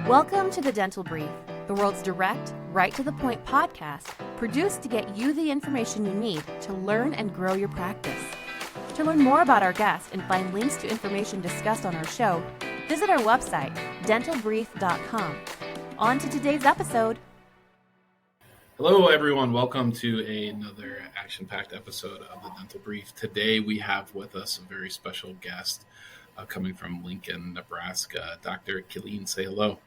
Welcome to the Dental Brief, the world's direct, right-to-the-point podcast produced to get you the information you need to learn and grow your practice. To learn more about our guests and find links to information discussed on our show, visit our website, dentalbrief.com. On to today's episode. Hello, everyone. Welcome to another action-packed episode of the Dental Brief. Today, we have with us a very special guest coming from Lincoln, Nebraska. Dr. Killeen, say hello.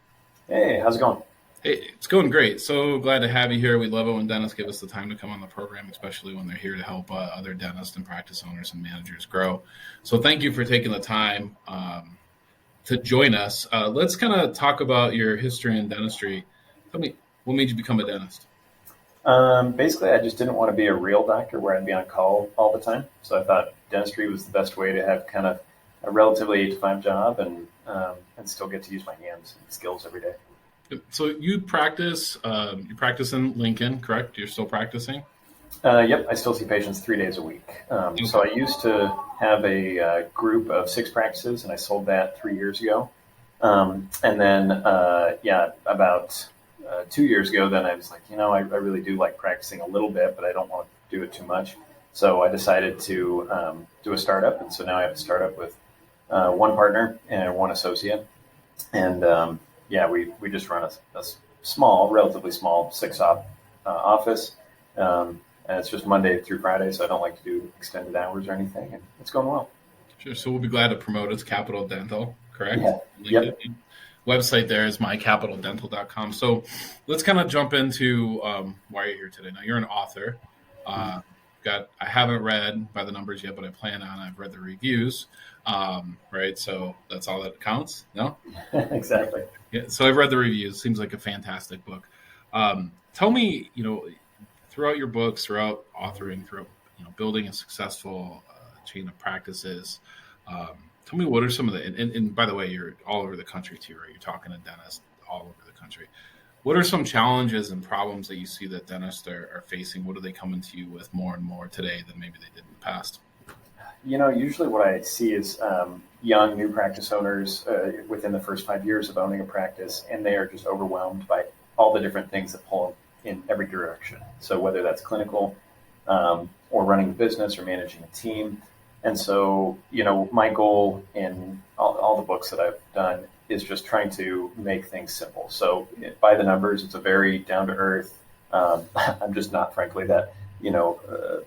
Hey, how's it going? Hey, it's going great. So glad to have you here. We love it when dentists give us the time to come on the program, especially when they're here to help other dentists and practice owners and managers grow. So thank you for taking the time to join us. Let's kind of talk about your history in dentistry. Tell me, what made you become a dentist? Basically, I just didn't want to be a real doctor where I'd be on call all the time. So I thought dentistry was the best way to have kind of a relatively 8-to-5 job and still get to use my hands and skills every day. So you practice in Lincoln, correct? You're still practicing? Yep, I still see patients 3 days a week. So I used to have a group of 6 practices, and I sold that 3 years ago. And then, about 2 years ago, then I was like, I really do like practicing a little bit, but I don't want to do it too much. So I decided to do a startup. And so now I have a startup with one partner and one associate. And we just run a small, relatively small 6-op office. And it's just Monday through Friday, so I don't like to do extended hours or anything. And it's going well. Sure. So we'll be glad to promote it's Capital Dental, correct? Yeah. Yep. Website there is mycapitaldental.com. So let's kind of jump into why you're here today. Now, you're an author. I haven't read by the numbers yet, but I plan on. I've read the reviews, right? So that's all that counts, no? Exactly. Yeah. So I've read the reviews. Seems like a fantastic book. Tell me, throughout your books, throughout authoring, throughout building a successful chain of practices. Tell me what are some of the and by the way, you're all over the country too, right? You're talking to dentists all over the country. What are some challenges and problems that you see that dentists are facing? What are they coming to you with more and more today than maybe they did in the past? Usually what I see is young, new practice owners within the first 5 years of owning a practice, and they are just overwhelmed by all the different things that pull in every direction. So whether that's clinical or running a business or managing a team. And so, my goal in all the books that I've done is just trying to make things simple. So by the numbers, it's a very down-to-earth. I'm just not, frankly, that,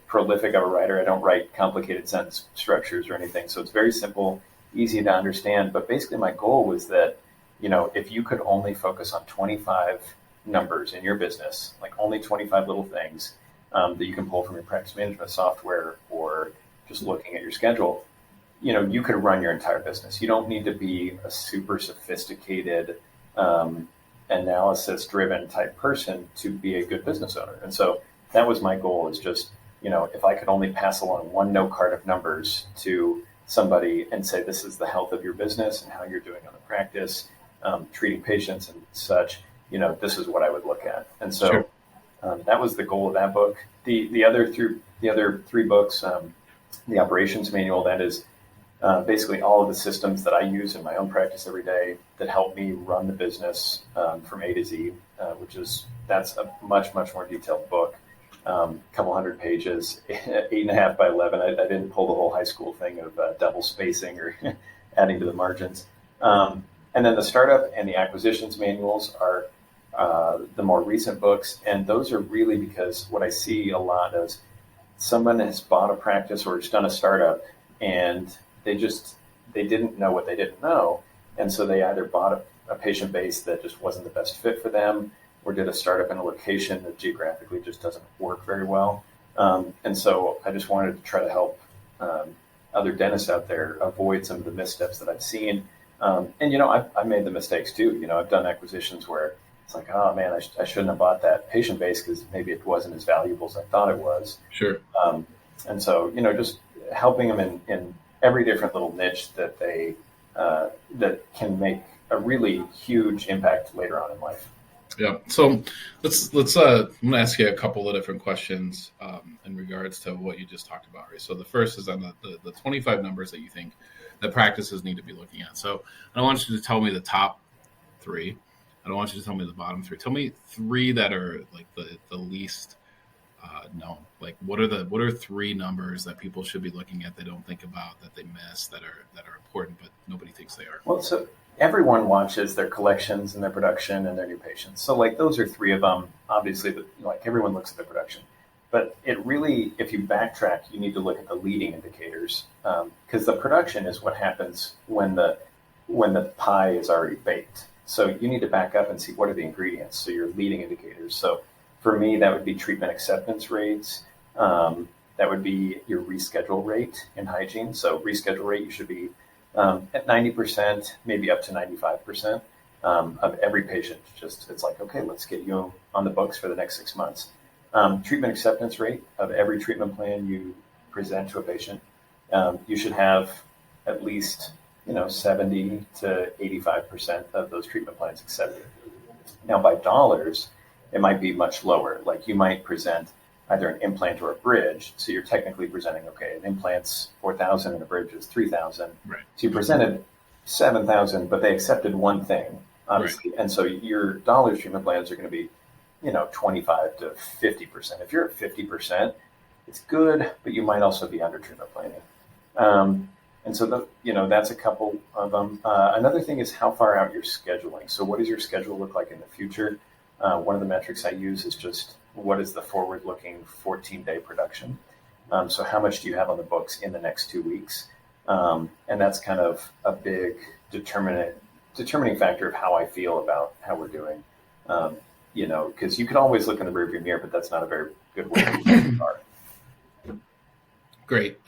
prolific of a writer. I don't write complicated sentence structures or anything. So it's very simple, easy to understand. But basically my goal was that, if you could only focus on 25 numbers in your business, like only 25 little things that you can pull from your practice management software or just looking at your schedule, you could run your entire business. You don't need to be a super sophisticated, analysis-driven type person to be a good business owner. And so that was my goal, is just, if I could only pass along one note card of numbers to somebody and say, this is the health of your business and how you're doing on the practice, treating patients and such, this is what I would look at. And so Sure. That was the goal of that book. The other 3 books, the operations manual, that is basically all of the systems that I use in my own practice every day that help me run the business from A to Z, that's a much, much more detailed book. Couple hundred pages, 8.5 by 11. I didn't pull the whole high school thing of double spacing or adding to the margins. And then the startup and the acquisitions manuals are the more recent books. And those are really because what I see a lot is someone has bought a practice or has done a startup and they didn't know what they didn't know. And so they either bought a patient base that just wasn't the best fit for them, or did a startup in a location that geographically just doesn't work very well. And so I just wanted to try to help other dentists out there avoid some of the missteps that I've seen. I've made the mistakes too. I've done acquisitions where it's like, oh man, I shouldn't have bought that patient base because maybe it wasn't as valuable as I thought it was. Sure. And so, just helping them in every different little niche that they that can make a really huge impact later on in life. Yeah. So let's I'm going to ask you a couple of different questions in regards to what you just talked about, right? So the first is on the 25 numbers that you think that practices need to be looking at. So I want you to tell me the top 3. I don't want you to tell me the bottom three. Tell me three that are like the least known. Like what are three numbers that people should be looking at they don't think about, that they miss, that are important but nobody thinks they are? Well, so everyone watches their collections and their production and their new patients. So like those are three of them. Obviously, like everyone looks at their production. But it really, if you backtrack, you need to look at the leading indicators, because the production is what happens when the pie is already baked. So you need to back up and see what are the ingredients. So your leading indicators. So for me, that would be treatment acceptance rates. That would be your reschedule rate in hygiene. So reschedule rate, you should be at 90%, maybe up to 95% of every patient. It's like, okay, let's get you on the books for the next 6 months. Treatment acceptance rate of every treatment plan you present to a patient. You should have at least 70 to 85% of those treatment plans accepted. Now, by dollars, it might be much lower. Like you might present either an implant or a bridge. So you're technically presenting, okay, an implant's $4,000 and a bridge is $3,000. Right. So you presented $7,000, but they accepted one thing, obviously. Right. And so your dollars treatment plans are going to be 25 to 50%. If you're at 50%, it's good, but you might also be under treatment planning. And so that's a couple of them. Another thing is how far out you're scheduling. So what does your schedule look like in the future? One of the metrics I use is just what is the forward-looking 14-day production. So how much do you have on the books in the next 2 weeks? And that's kind of a big determining factor of how I feel about how we're doing. Because you can always look in the rearview mirror, but that's not a very good way to do the car. Great.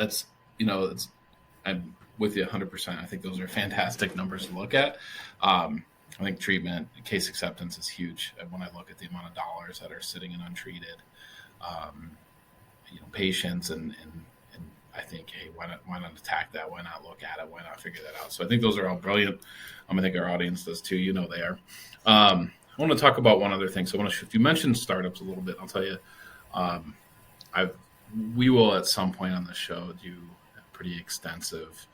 I'm with you 100%. I think those are fantastic numbers to look at. I think treatment, case acceptance is huge. When I look at the amount of dollars that are sitting and untreated, patients, and I think, hey, why not attack that? Why not look at it? Why not figure that out? So I think those are all brilliant. I think our audience does too. They are. I want to talk about one other thing. So if you mentioned startups a little bit, I'll tell you, we will at some point on the show do pretty extensive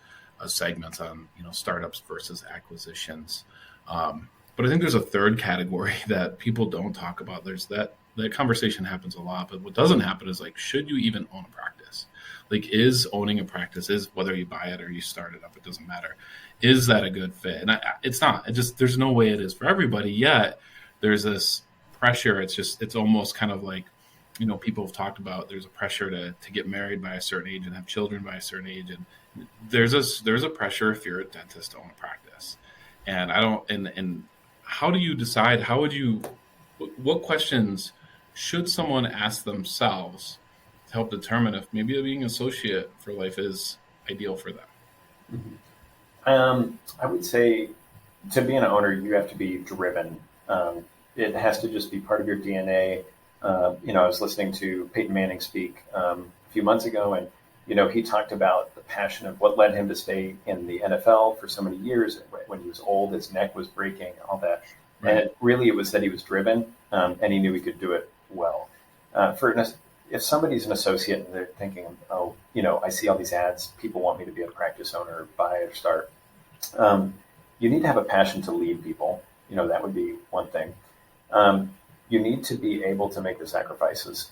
segments on startups versus acquisitions. But I think there's a third category that people don't talk about. There's that conversation happens a lot, but what doesn't happen is like, should you even own a practice? Like, is owning a practice, is whether you buy it or you start it up, it doesn't matter. Is that a good fit? And it's not. There's no way it is for everybody yet. There's this pressure. It's almost kind of like, people have talked about there's a pressure to get married by a certain age and have children by a certain age. And there's a pressure if you're a dentist to own a practice. And and how do you decide, what questions should someone ask themselves to help determine if maybe being an associate for life is ideal for them? I would say to be an owner, you have to be driven. It has to just be part of your DNA. I was listening to Peyton Manning speak a few months ago, and he talked about the passion of what led him to stay in the NFL for so many years. When he was old, his neck was breaking, all that. Right. And it was that he was driven, and he knew he could do it well. If somebody's an associate and they're thinking, I see all these ads, people want me to be a practice owner, buy or start. You need to have a passion to lead people. That would be one thing. You need to be able to make the sacrifices.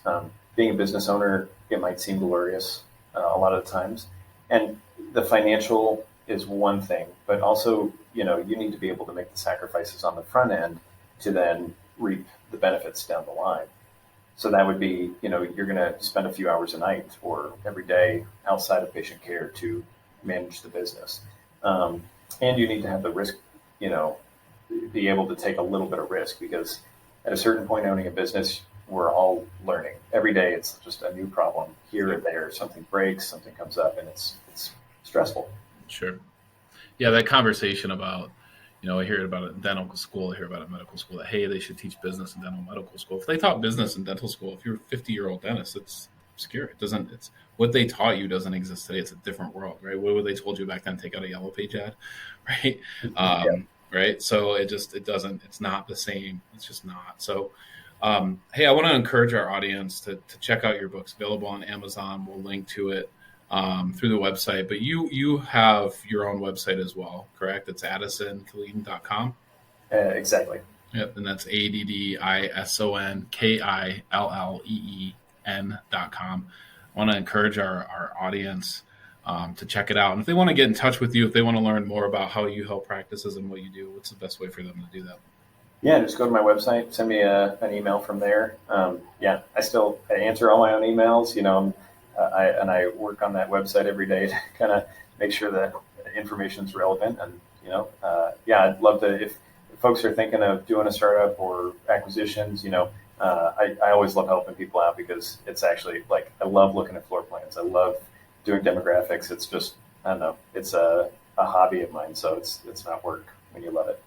Being a business owner, it might seem glorious a lot of the times. And the financial is one thing, but also, you need to be able to make the sacrifices on the front end to then reap the benefits down the line. So that would be, you're going to spend a few hours a night or every day outside of patient care to manage the business. And you need to have the risk, be able to take a little bit of risk, because at a certain point owning a business, we're all learning. Every day it's just a new problem here or there. Something breaks, something comes up, and it's stressful. Sure. Yeah, that conversation about, I hear about it in dental school, I hear about it in medical school, that, hey, they should teach business in dental medical school. If they taught business in dental school, if you're a 50-year-old dentist, it's obscure. It's what they taught you doesn't exist today. It's a different world, right? What would they told you back then? Take out a yellow page ad, right? Yeah. Right. So it's not the same. It's just not. So, hey, I want to encourage our audience to check out your books, available on Amazon. We'll link to it through the website, but you have your own website as well, correct? It's AddisonKilleen.com. Exactly. Yep, and that's AddisonKilleen.com. I want to encourage our audience to check it out. And if they want to get in touch with you, if they want to learn more about how you help practices and what you do, what's the best way for them to do that? Yeah, just go to my website, send me an email from there. I answer all my own emails. I work on that website every day to kind of make sure that information is relevant. And I'd love to, if folks are thinking of doing a startup or acquisitions, I always love helping people out because it's actually I love looking at floor plans. I love doing demographics. It's just, I don't know, it's a hobby of mine. So it's not work when you love it.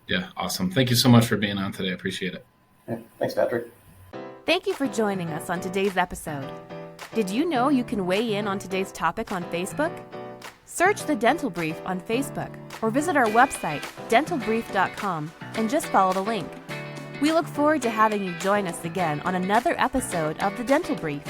Yeah, awesome. Thank you so much for being on today. I appreciate it. Yeah, thanks, Patrick. Thank you for joining us on today's episode. Did you know you can weigh in on today's topic on Facebook? Search The Dental Brief on Facebook or visit our website, dentalbrief.com, and just follow the link. We look forward to having you join us again on another episode of The Dental Brief.